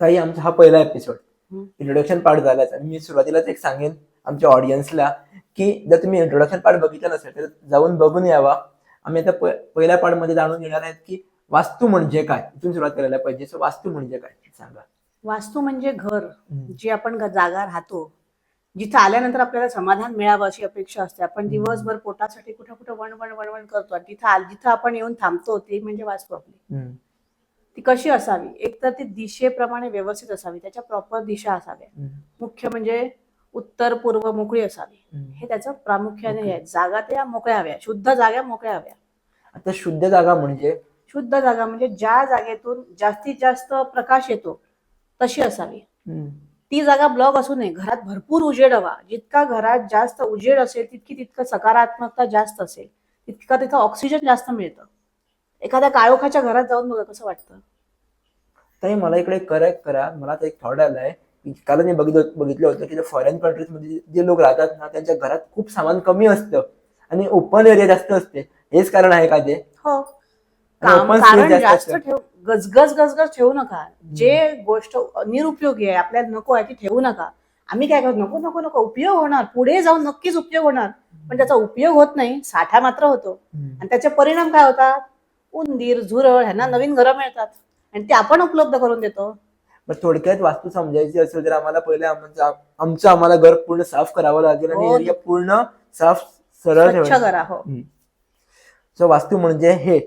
ताई, आमचा हा पहिला एपिसोड इंट्रोडक्शन पार्ट झालाच. आणि मी सुरुवातीलाच एक सांगेन आमच्या ऑडियन्सला की जर तुम्ही इंट्रोडक्शन पार्ट बघितला नसेल तर जाऊन बघून यावा. आम्ही आता पहिल्या पार्ट मध्ये जाणून घेणार आहेत की वास्तू म्हणजे काय. इथून सुरुवात करायला पाहिजे. सो वास्तू म्हणजे काय सांगा. वास्तू म्हणजे घर, जी आपण जागा राहतो, जिथं आल्यानंतर आपल्याला समाधान मिळावं अशी अपेक्षा असते. आपण दिवसभर पोटासाठी कुठं कुठं वणवण वणवण करतो आणि जिथं आपण येऊन थांबतो ते म्हणजे वास्तू आपली. ती कशी असावी? एक तर ती दिशेप्रमाणे व्यवस्थित असावी, त्याच्या प्रॉपर दिशा असाव्या. मुख्य म्हणजे उत्तर पूर्व मोकळी असावी, हे त्याचं प्रामुख्याने हे आहे. जागा त्या मोकळ्या हव्या, शुद्ध जागा मोकळ्या हव्या. आता शुद्ध जागा म्हणजे ज्या जागेतून जास्तीत जास्त प्रकाश येतो तशी असावी. ती जागा ब्लॉक असू नये. घरात भरपूर उजेड हवा. जितका घरात जास्त उजेड असेल तितकं सकारात्मकता जास्त असेल, तिथं ऑक्सिजन जास्त मिळतं. एखाद्या काळोखाच्या घरात जाऊन बघा कसं वाटतं. ताई, मला इकडे करेक्ट करा. मला आता एक थॉट आलाय. काल मी बघितलं होतं की फॉरेन कंट्रीज मध्ये जे लोक राहतात ना, त्यांच्या घरात खूप सामान कमी असतं आणि ओपन एरिया जास्त असते. हेच कारण आहे का ते? हो, open space कारण जास्त असतं. गजगज ठेवू नका. जे गोष्ट निरुपयोगी आहे, आपल्याला नको आहे ती ठेवू नका. आम्ही काय करतो, नको नको नको, उपयोग होणार, पुढे जाऊन नक्कीच उपयोग होणार, पण त्याचा उपयोग होत नाही, साठा मात्र होतो. आणि त्याचे परिणाम काय होतात? उंदीर, झुरळ ह्यांना नवीन घरं मिळतात आणि ते आपण उपलब्ध करून देतो. थोडक्यात वास्तू समजायची असेल तर आम्हाला पहिले आम्हाला घर पूर्ण साफ करावं लागेल आणि एरिया पूर्ण साफ सरळ स्वच्छ करा. हो. सो वास्तू म्हणजे हे